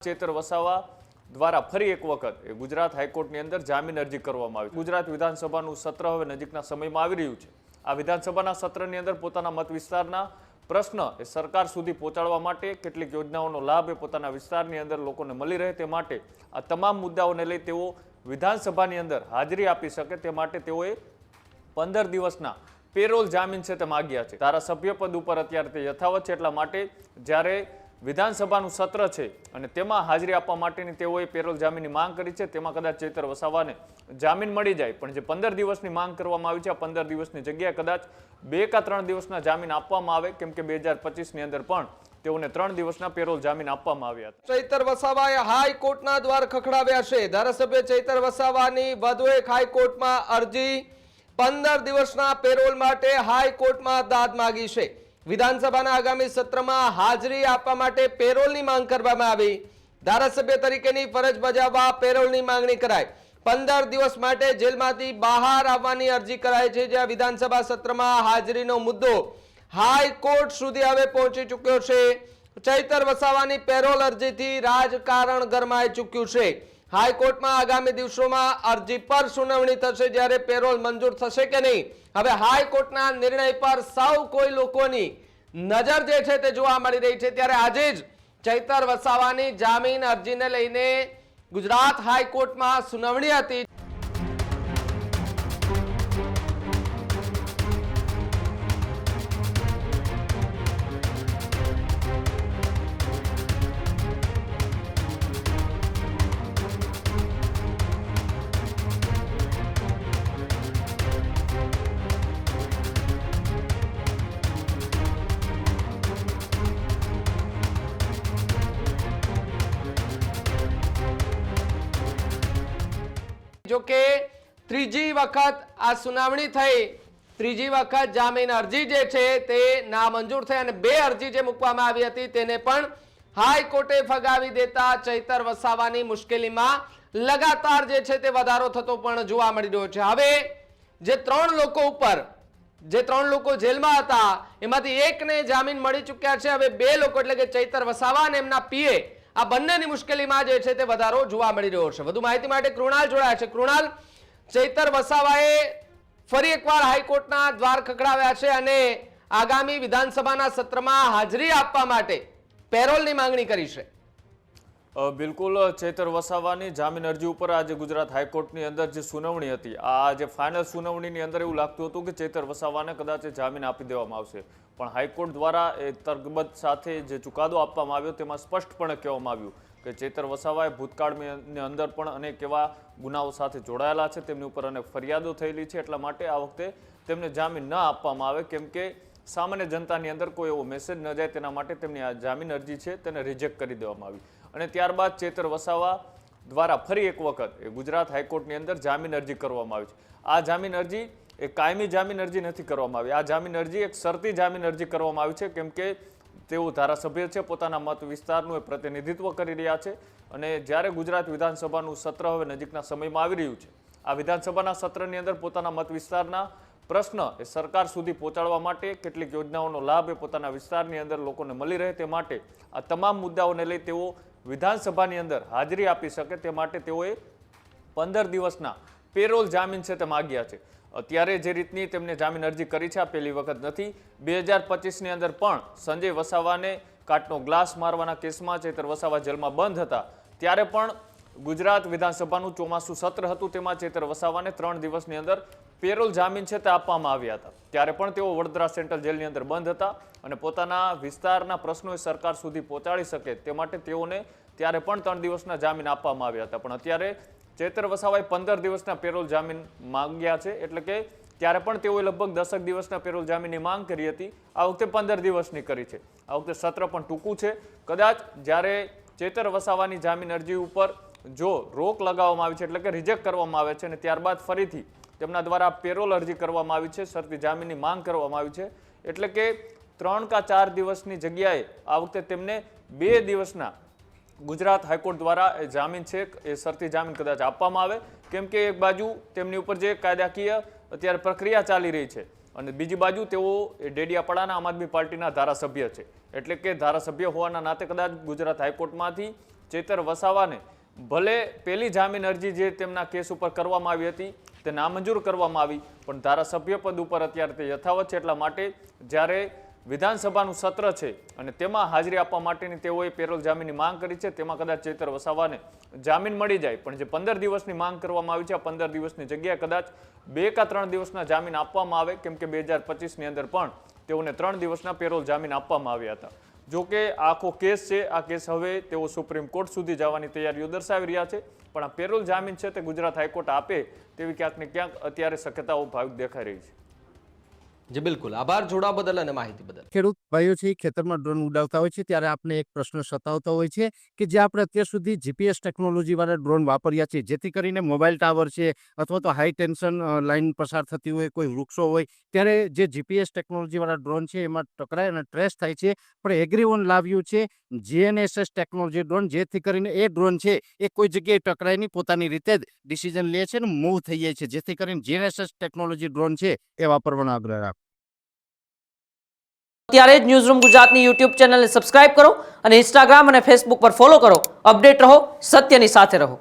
ચેતર વસાવા દ્વારા ફરી એક વખત ગુજરાત હાઈકોર્ટની અંદર જામીન અરજી કરવામાં આવી। ગુજરાત વિધાનસભાનું સત્ર હવે નજીકના સમયમાં આવી રહ્યું છે। આ વિધાનસભાના સત્રની અંદર પોતાના મત વિસ્તારના પ્રશ્ન સરકાર સુધી પહોંચાડવા માટે કેટલીક યોજનાઓનો લાભ પોતાના વિસ્તારની અંદર લોકોને મળી રહે તે માટે આ તમામ મુદ્દાઓને લઈ તેઓ વિધાનસભાની અંદર હાજરી આપી શકે તે માટે તેઓએ 15 દિવસના પેરોલ જામીન છે તે માગ્યા છે। ધારાસભ્ય પદ ઉપર અત્યારે તે યથાવત છે, એટલા માટે જ્યારે વિધાનસભાનું સત્ર છે અને તેમાં હાજરી આપવા માટેની તેઓએ પેરોલ જામીનની માંગ કરી છે। તેમાં કદાચ ચેતર વસાવાને જામીન મળી જાય, પણ જે 15 દિવસની માંગ કરવામાં આવી છે આ 15 દિવસની જગ્યાએ કદાચ 2 કે 3 દિવસના જામીન આપવામાં આવે, કેમ કે 2025ની અંદર પણ તેઓને 3 દિવસના પેરોલ જામીન આપવામાં આવ્યા હતા। ચૈતર વસાવાએ હાઈકોર્ટના દ્વાર ખખડાવ્યા છે। ધારાસભ્ય ચૈતર વસાવાની વધુ એક હાઈકોર્ટમાં અરજી, 15 દિવસના પેરોલ માટે હાઈકોર્ટમાં દાદ માંગી છે। વિધાનસભાના આગામી સત્રમાં હાજરી આપવા માટે પેરોલની માંગ કરવામાં આવી। ધારાસભ્ય તરીકેની ફરજ બજાવવા પેરોલની માંગણી કરાઈ। 15 દિવસ માટે જેલમાંથી બહાર આવવાની અરજી કરાઈ છે, જ્યાં વિધાનસભા સત્રમાં હાજરીનો મુદ્દો હાઈકોર્ટ સુધી હવે પહોંચી ચૂક્યો છે। ચૈતર વસાવાની પેરોલ અરજીથી રાજકારણ ગરમાઈ ચૂક્યું છે। હાઈકોર્ટમાં આગામી દિવસોમાં અરજી પર સુનાવણી થશે, જ્યારે પેરોલ મંજૂર થશે કે નહીં હવે હાઈકોર્ટના નિર્ણય પર સૌ કોઈ લોકોની નજર જે છે તે જોવા મળી રહી છે। ત્યારે આજે જ ચૈતર વસાવાની જામીન અરજીને લઈને ગુજરાત હાઈકોર્ટમાં સુનાવણી હતી। જો કે ત્રીજી વખત આ સુનાવણી થઈ, ત્રીજી વખત જામીન અરજી જે છે તે નામંજૂર થઈ અને 2 અરજી જે મૂકવામાં આવી હતી તેને પણ હાઈકોર્ટે ફગાવી દેતા ચૈતર વસાવાની મુશ્કેલીમાં લગાતાર જે છે તે વધારો થતો પણ જોવા મળી રહ્યો છે। હવે જે 3 લોકો ઉપર જે 3 લોકો જેલમાં હતા એમાંથી એકને જામીન મળી ચૂક્યા છે। હવે 2 લોકો એટલે કે ચૈતર વસાવા અને એમના પીએ આ બંનેની મુશ્કેલીમાં જે છે તે વધારો જોવા મળી રહ્યો છે। વધુ માહિતી માટે કૃણાલ જોડાયા છે। કૃણાલ, ચૈતર વસાવાએ ફરી એકવાર હાઈકોર્ટના દ્વાર ખખડાવ્યા છે અને આગામી વિધાનસભાના સત્રમાં હાજરી આપવા માટે પેરોલની માંગણી કરી છે। બિલકુલ, ચૈતર વસાવાની જામીન અરજી ઉપર આજે ગુજરાત હાઈકોર્ટની અંદર જે સુનાવણી હતી, આ જે ફાઇનલ સુનાવણીની અંદર એવું લાગતું હતું કે ચૈતર વસાવાને કદાચ જામીન આપી દેવામાં આવશે, પણ હાઈકોર્ટ દ્વારા એ તરગબત સાથે જે ચુકાદો આપવામાં આવ્યો તેમાં સ્પષ્ટપણે કહેવામાં આવ્યું કે ચૈતર વસાવાએ ભૂતકાળની અંદર પણ અનેક એવા ગુનાઓ સાથે જોડાયેલા છે, તેમની ઉપર અનેક ફરિયાદો થયેલી છે, એટલા માટે આ વખતે તેમને જામીન ન આપવામાં આવે, કેમ કે સામાન્ય જનતાની અંદર કોઈ એવો મેસેજ ન જાય તેના માટે તેમની આ જામીન અરજી છે તેને રિજેક્ટ કરી દેવામાં આવી। અને ત્યારબાદ ચૈતર વસાવા દ્વારા ફરી એક વખત ગુજરાત હાઈકોર્ટની અંદર જામીન અરજી કરવામાં આવી છે। આ જામીન અરજી એ કાયમી જામીન અરજી નથી કરવામાં આવી, આ જામીન અરજી એક શરતી જામીન અરજી કરવામાં આવી છે, કેમ કે તેઓ ધારાસભ્ય છે, પોતાના મત વિસ્તારનું એ પ્રતિનિધિત્વ કરી રહ્યા છે અને જ્યારે ગુજરાત વિધાનસભાનું સત્ર હવે નજીકના સમયમાં આવી રહ્યું છે, આ વિધાનસભાના સત્રની અંદર પોતાના મત વિસ્તારના પ્રશ્ન એ સરકાર સુધી પહોંચાડવા માટે કેટલીક યોજનાઓનો લાભ એ પોતાના વિસ્તારની અંદર લોકોને મળી રહે તે માટે આ તમામ મુદ્દાઓને લઈ તેઓ વિધાનસભાની અંદર હાજરી આપી શકે તે માટે તેઓએ 15 દિવસના પેરોલ જામીન છે તે માગ્યા છે। અત્યારે જે રીતની તેમને જામીન અરજી કરી છે આ પહેલી વખત નથી। 2025ની અંદર પણ સંજય વસાવાને કાટનો ગ્લાસ મારવાના કેસમાં ચૈતર વસાવા જેલમાં બંધ હતા, ત્યારે પણ ગુજરાત વિધાનસભાનું ચોમાસું સત્ર હતું, તેમાં ચૈતર વસાવાને 3 દિવસની અંદર પેરોલ જામીન છે તે આપવામાં આવ્યા હતા, ત્યારે પણ તેઓ વડોદરા સેન્ટ્રલ જેલની અંદર બંધ હતા અને પોતાના વિસ્તારના પ્રશ્નો સરકાર સુધી પહોંચાડી શકે તે માટે તેઓને ત્યારે પણ 3 દિવસના જામીન આપવામાં આવ્યા હતા, પણ અત્યારે ચૈતર વસાવાએ 15 દિવસના પેરોલ જામીન માંગ્યા છે, એટલે કે ત્યારે પણ તેઓએ લગભગ 10 દિવસના પેરોલ જામીનની માંગ કરી હતી, આ વખતે 15 દિવસની કરી છે। આ વખતે સત્ર પણ ટૂંકું છે, કદાચ જ્યારે ચૈતર વસાવાની જામીન અરજી ઉપર જો રોક લગાવવામાં આવી છે એટલે કે રિજેક્ટ કરવામાં આવે છે અને ત્યારબાદ ફરીથી તેમના દ્વારા પેરોલ અરજી કરવામાં આવી છે, શરતી જામીનની માંગ કરવામાં આવી છે, એટલે કે 3 કે 4 દિવસની જગ્યાએ આ વખતે તેમને 2 દિવસના ગુજરાત હાઈકોર્ટ દ્વારા એ જામીન છે એ શરતી જામીન કદાચ આપવામાં આવે, કેમ કે એક બાજુ તેમની ઉપર જે કાયદાકીય અત્યારે પ્રક્રિયા ચાલી રહી છે અને બીજી બાજુ તેઓ ડેડિયાપાડાના આમ આદમી પાર્ટીના ધારાસભ્ય છે, એટલે કે ધારાસભ્ય હોવાના નાતે કદાચ ગુજરાત હાઈકોર્ટમાંથી ચેતર વસાવાને ભલે પહેલી જામીન અરજી જે તેમના કેસ ઉપર કરવામાં આવી હતી તે નામંજૂર કરવામાં આવી, પણ ધારાસભ્ય પદ ઉપર અત્યારે તે યથાવત છે. એટલા માટે જ્યારે વિધાનસભાનું સત્ર છે અને તેમાં હાજરી આપવા માટેની તેઓએ પેરોલ જામીનની માંગ કરી છે, તેમાં કદાચ ચેતર વસાવાને જામીન મળી જાય. પણ જે 15 દિવસની માંગ કરવામાં આવી છે, આ 15 દિવસની જગ્યાએ કદાચ 2 કે 3 દિવસના જામીન આપવામાં આવે, કેમ કે 2025ની અંદર પણ તેઓને 3 દિવસના પેરોલ જામીન આપવામાં આવ્યા હતા. જો કે આખો કેસ છે, આ કેસ હવે તેઓ સુપ્રીમ કોર્ટ સુધી જવાની તૈયારીઓ દર્શાવી રહ્યા છે, પણ આ પેરોલ જામીન છે તે ગુજરાત હાઈકોર્ટ આપે તેવી ક્યાંક ને ક્યાંક અત્યારે શક્યતાઓ ભાવિક દેખાઈ રહી છે. જી બિલકુલ, આભાર જોડાવા બદલ અને માહિતી બદલ. ખેડૂત ભાઈઓ છે ખેતરમાં ડ્રોન ઉડાવતા હોય છે ત્યારે આપણે એક પ્રશ્ન સતાવતો હોય છે કે જે આપણે અત્યાર સુધી જીપીએસ ટેકનોલોજી વાળા ડ્રોન વાપર્યા છે, જેથી કરીને મોબાઈલ ટાવર છે અથવા તો હાઈ ટેન્શન લાઈન પસાર થતી હોય, કોઈ વૃક્ષો હોય, ત્યારે જે જીપીએસ ટેકનોલોજી વાળા ડ્રોન છે એમાં ટકરાય અને ટ્રેસ થાય છે. પણ એગ્રીવન લાવ્યું છે જીએનએસએસ ટેકનોલોજી ડ્રોન, જેથી કરીને એ ડ્રોન છે એ કોઈ જગ્યાએ ટકરાય નહીં, પોતાની રીતે જ ડિસિઝન લે છે અને મૂવ થઈ જાય છે, જેથી કરીને જીએનએસએસ ટેકનોલોજી ડ્રોન છે એ વાપરવાનો આગ્રહ રાખો. અત્યારે જ ન્યૂઝરૂમ ગુજરાતની યુટ્યુબ ચેનલને સબસ્ક્રાઇબ કરો અને ઇન્સ્ટાગ્રામ અને ફેસબુક પર ફોલો કરો. અપડેટ રહો, સત્યની સાથે રહો.